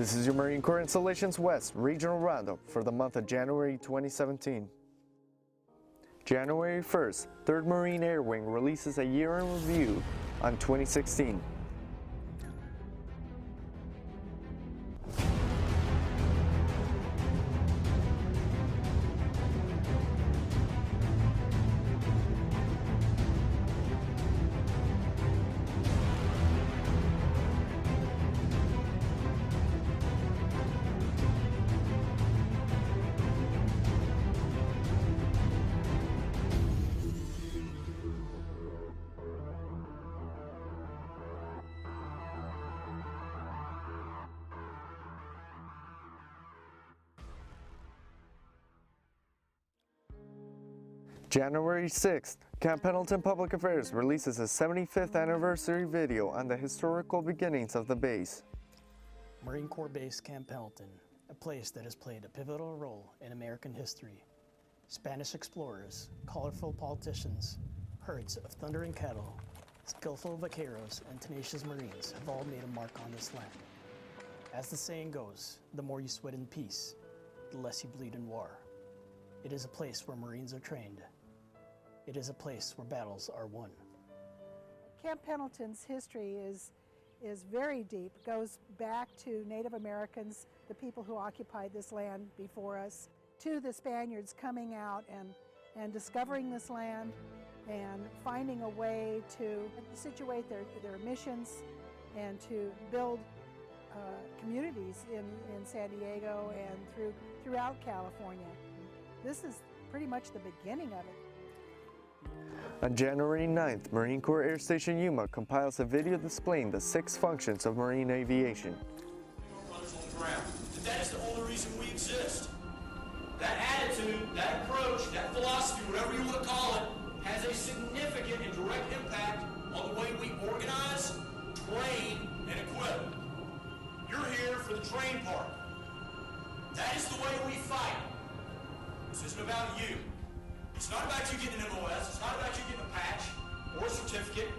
This is your Marine Corps Installations West Regional Roundup for the month of January 2017. January 1st, 3rd Marine Air Wing releases a year in review on 2016. January 6th, Camp Pendleton Public Affairs releases a 75th anniversary video on the historical beginnings of the base. Marine Corps Base Camp Pendleton, a place that has played a pivotal role in American history. Spanish explorers, colorful politicians, herds of thundering cattle, skillful vaqueros, and tenacious Marines have all made a mark on this land. As the saying goes, the more you sweat in peace, the less you bleed in war. It is a place where Marines are trained. It is a place where battles are won. Camp Pendleton's history is very deep. It goes back to Native Americans, the people who occupied this land before us, to the Spaniards coming out and discovering this land and finding a way to situate their missions and to build communities in San Diego and throughout California. This is pretty much the beginning of it. On January 9th, Marine Corps Air Station Yuma compiles a video displaying the 6 functions of marine aviation. That is the only reason we exist. That attitude, that approach, that philosophy, whatever you want to call it, has a significant and direct impact on the way we organize, train, and equip. You're here for the train part. That is the way we fight. This isn't about you. It's not about you getting an MOS. It's not about you getting a patch or a certificate.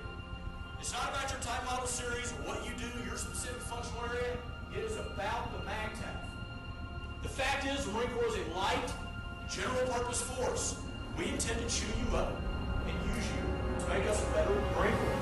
It's not about your type model series or what you do, your specific functional area. It is about the MAGTAF. The fact is, the Marine Corps is a light, general purpose force. We intend to chew you up and use you to make us a better Marine Corps.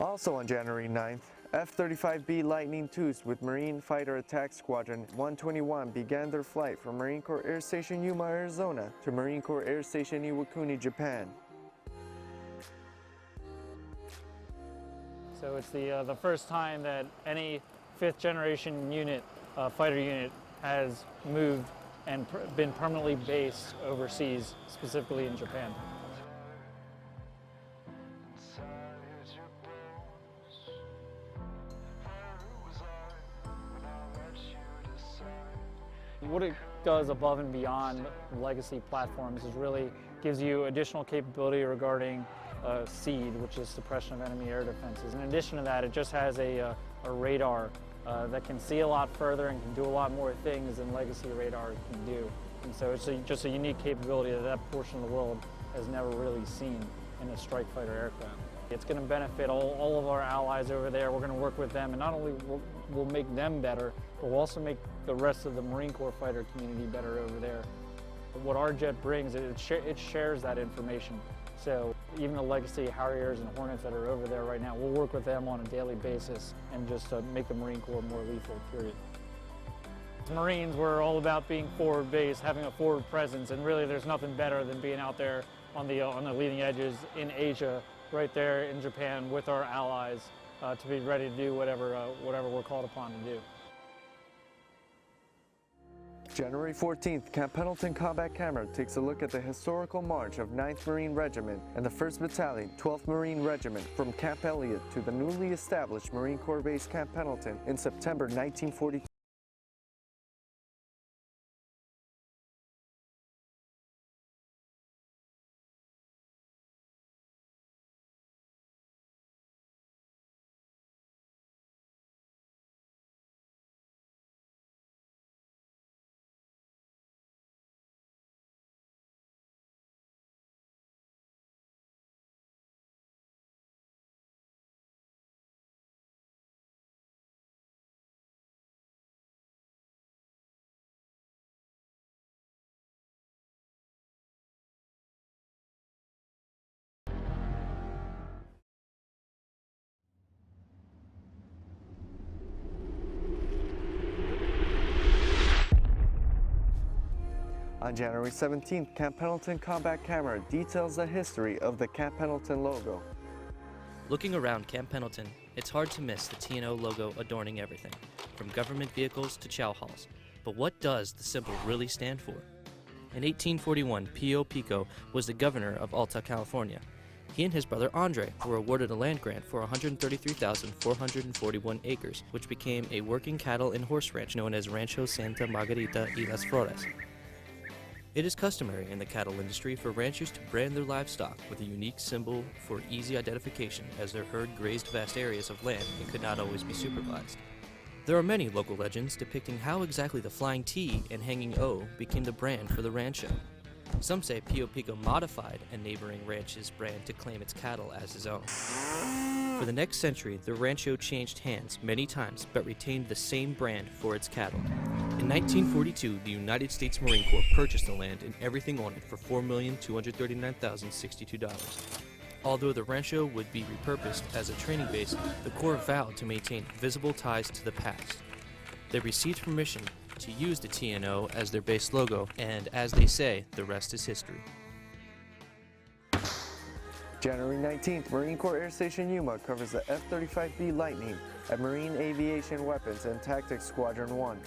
Also on January 9th, F-35B Lightning IIs with Marine Fighter Attack Squadron 121 began their flight from Marine Corps Air Station Yuma, Arizona to Marine Corps Air Station Iwakuni, Japan. So it's the first time that any fifth generation unit, fighter unit, has moved and been permanently based overseas, specifically in Japan. What it does above and beyond legacy platforms is really gives you additional capability regarding SEAD, which is suppression of enemy air defenses. In addition to that, it just has a radar that can see a lot further and can do a lot more things than legacy radar can do. And so it's just a unique capability that that portion of the world has never really seen in a strike fighter aircraft. It's going to benefit all of our allies over there. We're going to work with them, and not only we'll make them better, but we'll also make the rest of the Marine Corps fighter community better over there. But what our jet brings, it shares that information. So even the legacy Harriers and Hornets that are over there right now, we'll work with them on a daily basis and just make the Marine Corps more lethal, period. As Marines, we're all about being forward-based, having a forward presence, and really there's nothing better than being out there on the leading edges in Asia, right there in Japan with our allies to be ready to do whatever we're called upon to do. January 14th, Camp Pendleton Combat Camera takes a look at the historical march of 9th Marine Regiment and the 1st Battalion, 12th Marine Regiment from Camp Elliott to the newly established Marine Corps Base Camp Pendleton in September 1942. On January 17th, Camp Pendleton Combat Camera details the history of the Camp Pendleton logo. Looking around Camp Pendleton, it's hard to miss the T&O logo adorning everything, from government vehicles to chow halls. But what does the symbol really stand for? In 1841, Pio Pico was the governor of Alta California. He and his brother Andre were awarded a land grant for 133,441 acres, which became a working cattle and horse ranch known as Rancho Santa Margarita y las Flores. It is customary in the cattle industry for ranchers to brand their livestock with a unique symbol for easy identification, as their herd grazed vast areas of land and could not always be supervised. There are many local legends depicting how exactly the flying T and hanging O became the brand for the rancho. Some say Pio Pico modified a neighboring ranch's brand to claim its cattle as his own. For the next century, the rancho changed hands many times but retained the same brand for its cattle. In 1942, the United States Marine Corps purchased the land and everything on it for $4,239,062. Although the rancho would be repurposed as a training base, the Corps vowed to maintain visible ties to the past. They received permission to use the T&O as their base logo, and as they say, the rest is history. January 19th, Marine Corps Air Station Yuma covers the F-35B Lightning at Marine Aviation Weapons and Tactics Squadron 1.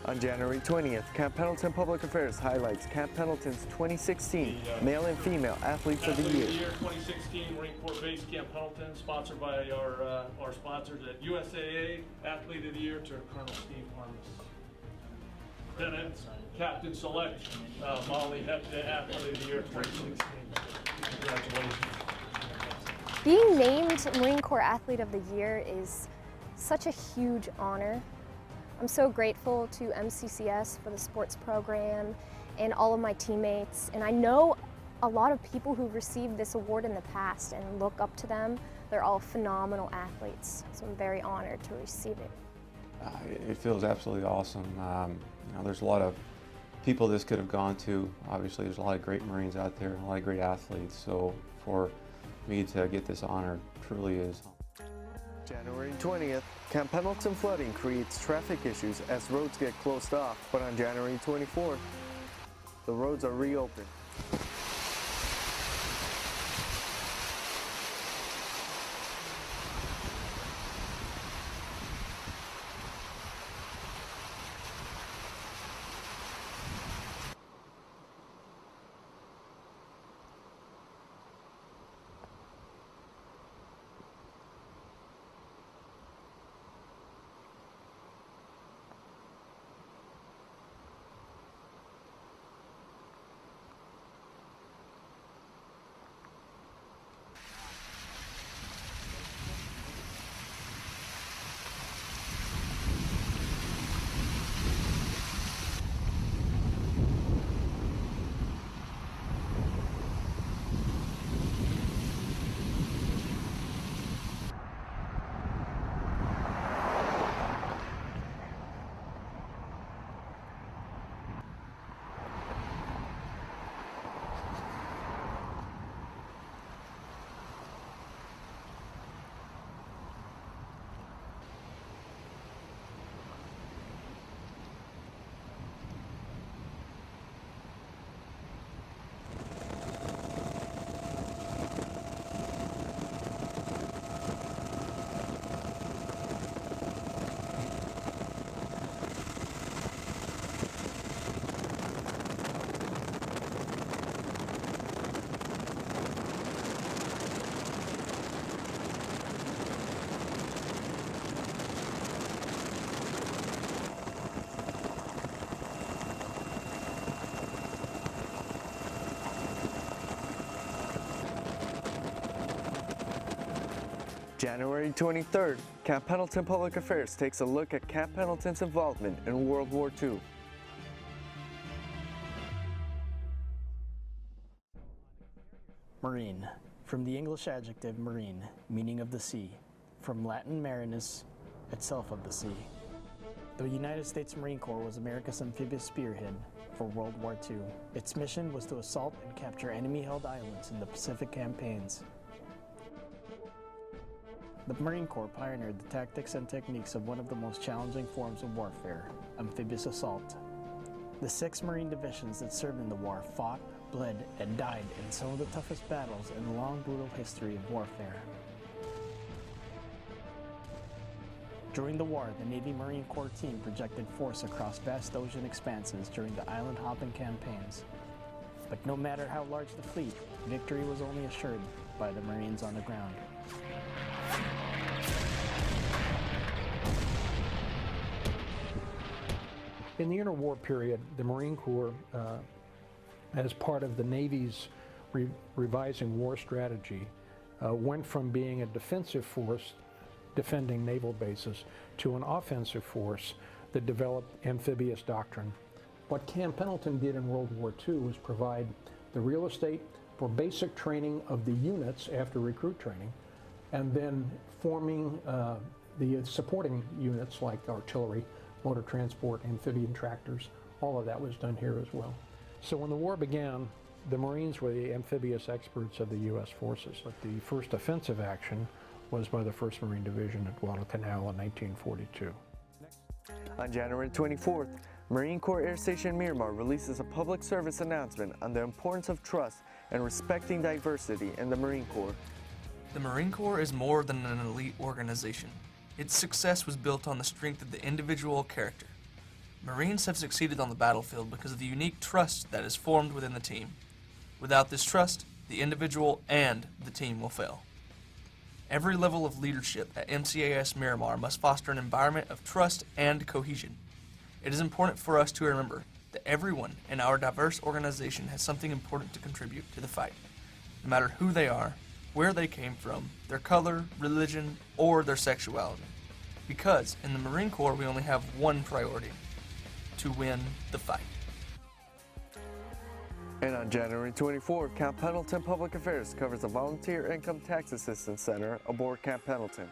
On January 20th, Camp Pendleton Public Affairs highlights Camp Pendleton's 2016 Male and Female Athletes of the Year. 2016 Marine Corps Base Camp Pendleton, sponsored by our sponsors at USAA Athlete of the Year to Colonel Steve Harmon. Lieutenant Captain Select Molly Hepta, Athlete of the Year 2016. Congratulations. Being named Marine Corps Athlete of the Year is such a huge honor. I'm so grateful to MCCS for the sports program and all of my teammates, and I know a lot of people who've received this award in the past and look up to them. They're all phenomenal athletes, so I'm very honored to receive it. It feels absolutely awesome. You know, there's a lot of people this could have gone to. Obviously, there's a lot of great Marines out there, a lot of great athletes. So for me to get this honor truly is. January 20th, Camp Pendleton flooding creates traffic issues as roads get closed off, but on January 24th, the roads are reopened. January 23rd, Camp Pendleton Public Affairs takes a look at Camp Pendleton's involvement in World War II. Marine, from the English adjective marine, meaning of the sea, from Latin marinus, itself of the sea. The United States Marine Corps was America's amphibious spearhead for World War II. Its mission was to assault and capture enemy-held islands in the Pacific campaigns. The Marine Corps pioneered the tactics and techniques of one of the most challenging forms of warfare, amphibious assault. The 6 Marine divisions that served in the war fought, bled, and died in some of the toughest battles in the long, brutal history of warfare. During the war, the Navy Marine Corps team projected force across vast ocean expanses during the island-hopping campaigns. But no matter how large the fleet, victory was only assured by the Marines on the ground. In the interwar period, the Marine Corps, as part of the Navy's revising war strategy, went from being a defensive force defending naval bases to an offensive force that developed amphibious doctrine. What Camp Pendleton did in World War II was provide the real estate for basic training of the units after recruit training, and then forming the supporting units like artillery, motor transport, amphibian tractors. All of that was done here as well. So when the war began, the Marines were the amphibious experts of the U.S. forces. But the first offensive action was by the 1st Marine Division at Guadalcanal in 1942. On January 24th, Marine Corps Air Station Miramar releases a public service announcement on the importance of trust and respecting diversity in the Marine Corps. The Marine Corps is more than an elite organization. Its success was built on the strength of the individual character. Marines have succeeded on the battlefield because of the unique trust that is formed within the team. Without this trust, the individual and the team will fail. Every level of leadership at MCAS Miramar must foster an environment of trust and cohesion. It is important for us to remember that everyone in our diverse organization has something important to contribute to the fight, no matter who they are, where they came from, their color, religion, or their sexuality. Because in the Marine Corps we only have one priority: to win the fight. And on January 24th, Camp Pendleton Public Affairs covers the Volunteer Income Tax Assistance Center aboard Camp Pendleton.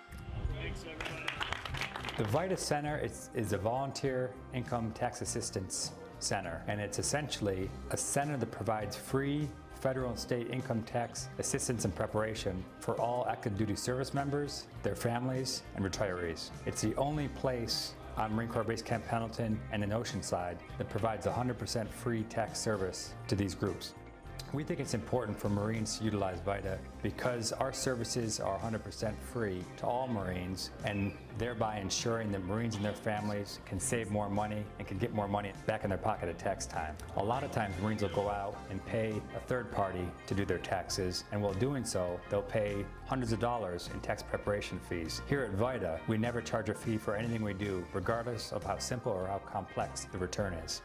The VITA Center is a Volunteer Income Tax Assistance Center, and it's essentially a center that provides free federal and state income tax assistance and preparation for all active duty service members, their families, and retirees. It's the only place on Marine Corps Base Camp Pendleton and in Oceanside that provides 100% free tax service to these groups. We think it's important for Marines to utilize VITA because our services are 100% free to all Marines, and thereby ensuring that Marines and their families can save more money and can get more money back in their pocket at tax time. A lot of times Marines will go out and pay a third party to do their taxes, and while doing so, they'll pay hundreds of dollars in tax preparation fees. Here at VITA, we never charge a fee for anything we do, regardless of how simple or how complex the return is.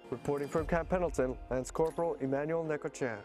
Reporting from Camp Pendleton, Lance Corporal Emmanuel Necoechea.